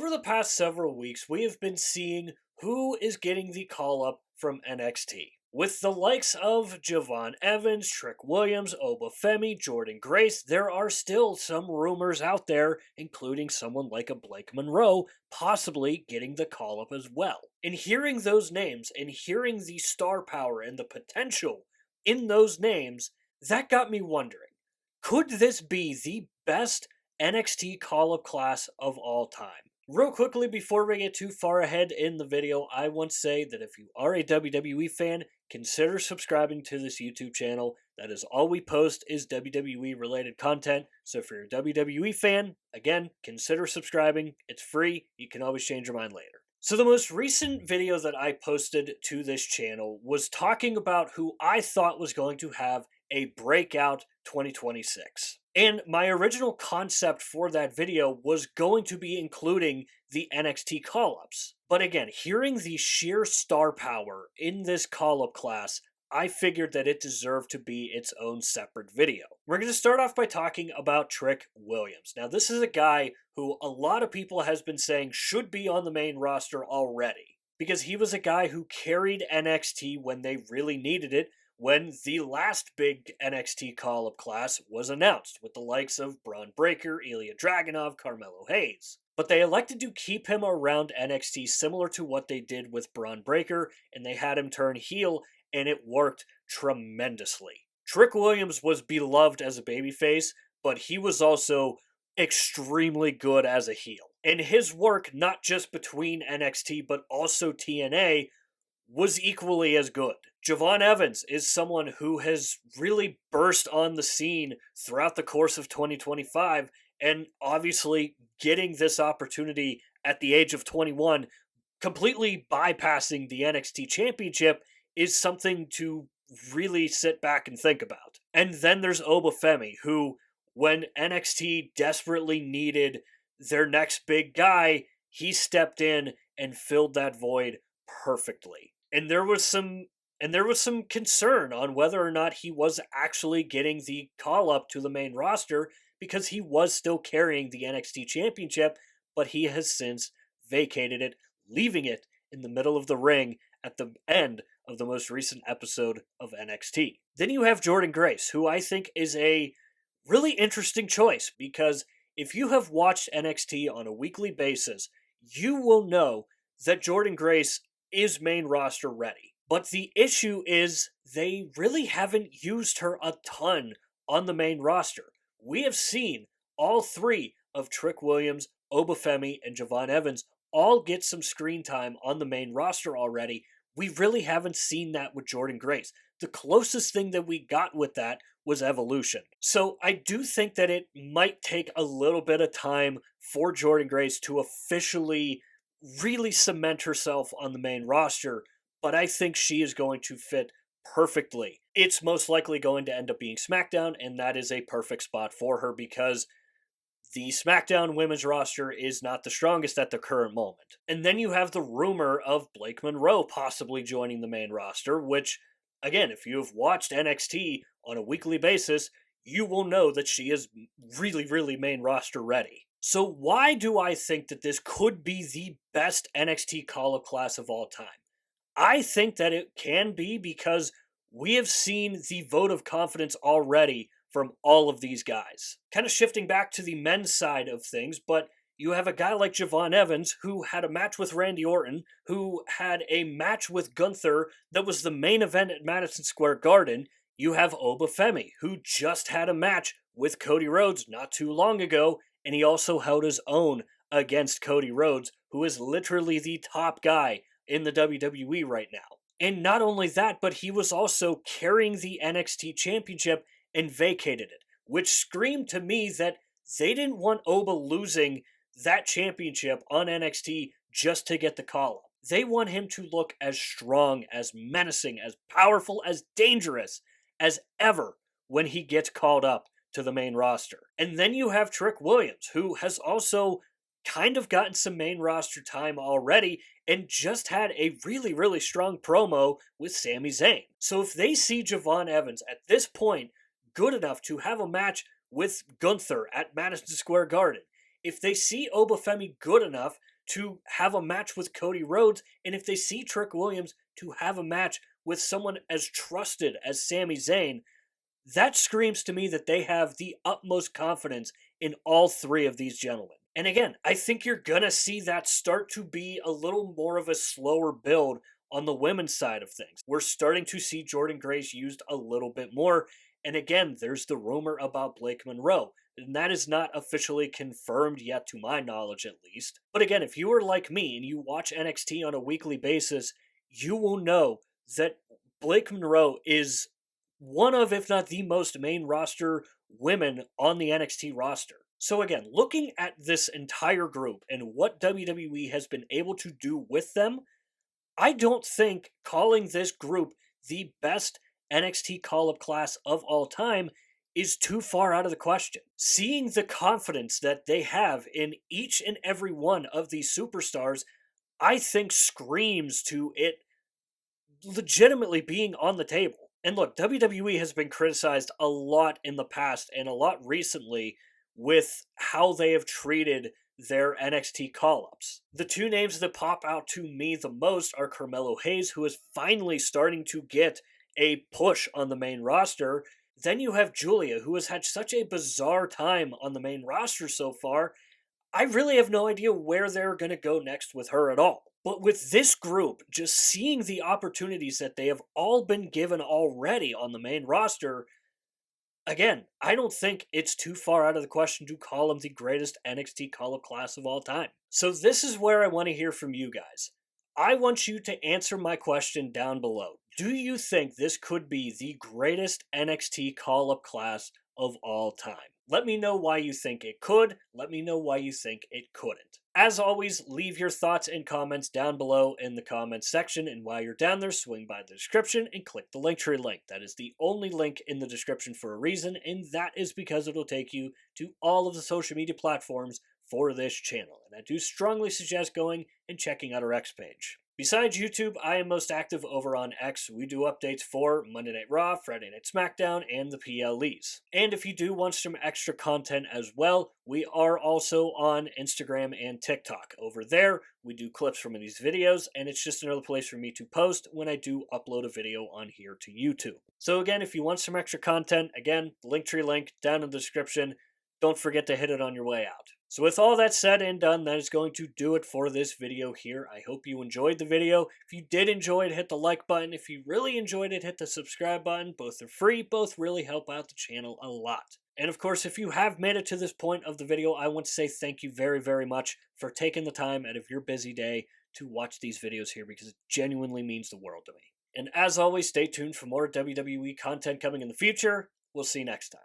Over the past several weeks, we have been seeing who is getting the call up from NXT. With the likes of Javon Evans, Trick Williams, Obafemi, Jordan Grace, there are still some rumors out there, including someone like a Blake Monroe, possibly getting the call up as well. And hearing those names and hearing the star power and the potential in those names, that got me wondering, could this be the best NXT call up class of all time? Real quickly, before we get too far ahead in the video, I want to say that if you are a WWE fan, consider subscribing to this YouTube channel. That is all we post is WWE related content. So if you're a WWE fan, again, consider subscribing. It's free. You can always change your mind later. So the most recent video that I posted to this channel was talking about who I thought was going to have a breakout 2026. And my original concept for that video was going to be including the NXT call-ups. But again, hearing the sheer star power in this call-up class, I figured that it deserved to be its own separate video. We're going to start off by talking about Trick Williams. Now, this is a guy who a lot of people has been saying should be on the main roster already, because he was a guy who carried NXT when they really needed it, when the last big NXT call-up class was announced, with the likes of Braun Breaker, Ilya Dragunov, Carmelo Hayes. But they elected to keep him around NXT similar to what they did with Braun Breaker, and they had him turn heel, and it worked tremendously. Trick Williams was beloved as a babyface, but he was also extremely good as a heel. And his work, not just between NXT, but also TNA, was equally as good. Javon Evans is someone who has really burst on the scene throughout the course of 2025, and obviously getting this opportunity at the age of 21, completely bypassing the NXT Championship, is something to really sit back and think about. And then there's Obafemi, who, when NXT desperately needed their next big guy, he stepped in and filled that void perfectly. And there was some concern on whether or not he was actually getting the call up to the main roster, because he was still carrying the NXT Championship, but he has since vacated it, leaving it in the middle of the ring at the end of the most recent episode of NXT. Then you have Jordan Grace, who I think is a really interesting choice, because if you have watched NXT on a weekly basis, you will know that Jordan Grace is main roster ready. But the issue is they really haven't used her a ton on the main roster. We have seen all three of Trick Williams, Obafemi, and Javon Evans all get some screen time on the main roster already. We really haven't seen that with Jordan Grace. The closest thing that we got with that was Evolution. So I do think that it might take a little bit of time for Jordan Grace to officially really cement herself on the main roster, but I think she is going to fit perfectly. It's most likely going to end up being SmackDown, and that is a perfect spot for her, because the SmackDown women's roster is not the strongest at the current moment. And then you have the rumor of Blake Monroe possibly joining the main roster, which, again, if you have watched NXT on a weekly basis, you will know that she is really, really main roster ready. So why do I think that this could be the best NXT call-up class of all time? I think that it can be because we have seen the vote of confidence already from all of these guys. Kind of shifting back to the men's side of things, but you have a guy like Javon Evans, who had a match with Randy Orton, who had a match with Gunther that was the main event at Madison Square Garden. You have Obafemi, who just had a match with Cody Rhodes not too long ago, and he also held his own against Cody Rhodes, who is literally the top guy in the WWE right now. And not only that, but he was also carrying the NXT Championship and vacated it, which screamed to me that they didn't want Oba losing that championship on NXT just to get the call-up. They want him to look as strong, as menacing, as powerful, as dangerous as ever when he gets called up to the main roster. And then you have Trick Williams, who has also kind of gotten some main roster time already and just had a really, really strong promo with Sami Zayn. So if they see Javon Evans at this point good enough to have a match with Gunther at Madison Square Garden, if they see Obafemi good enough to have a match with Cody Rhodes, and if they see Trick Williams to have a match with someone as trusted as Sami Zayn, that screams to me that they have the utmost confidence in all three of these gentlemen. And again, I think you're going to see that start to be a little more of a slower build on the women's side of things. We're starting to see Jordan Grace used a little bit more. And again, there's the rumor about Blake Monroe. And that is not officially confirmed yet, to my knowledge at least. But again, if you are like me and you watch NXT on a weekly basis, you will know that Blake Monroe is one of, if not the most main roster women on the NXT roster. So again, looking at this entire group and what WWE has been able to do with them, I don't think calling this group the best NXT call-up class of all time is too far out of the question. Seeing the confidence that they have in each and every one of these superstars, I think screams to it legitimately being on the table. And look, WWE has been criticized a lot in the past and a lot recently with how they have treated their NXT call-ups. The two names that pop out to me the most are Carmelo Hayes, who is finally starting to get a push on the main roster. Then you have Julia, who has had such a bizarre time on the main roster so far. I really have no idea where they're going to go next with her at all. But with this group, just seeing the opportunities that they have all been given already on the main roster, again, I don't think it's too far out of the question to call them the greatest NXT call-up class of all time. So this is where I want to hear from you guys. I want you to answer my question down below. Do you think this could be the greatest NXT call-up class of all time? Let me know why you think it could. Let me know why you think it couldn't. As always, leave your thoughts and comments down below in the comments section, and while you're down there, swing by the description and click the Linktree link. That is the only link in the description for a reason, and that is because it'll take you to all of the social media platforms for this channel, and I do strongly suggest going and checking out our X page. Besides YouTube, I am most active over on X. We do updates for Monday Night Raw, Friday Night SmackDown, and the PLEs. And if you do want some extra content as well, we are also on Instagram and TikTok. Over there, we do clips from these videos, and it's just another place for me to post when I do upload a video on here to YouTube. So again, if you want some extra content, again, Linktree link down in the description. Don't forget to hit it on your way out. So with all that said and done, that is going to do it for this video here. I hope you enjoyed the video. If you did enjoy it, hit the like button. If you really enjoyed it, hit the subscribe button. Both are free. Both really help out the channel a lot. And of course, if you have made it to this point of the video, I want to say thank you very, very much for taking the time out of your busy day to watch these videos here, because it genuinely means the world to me. And as always, stay tuned for more WWE content coming in the future. We'll see you next time.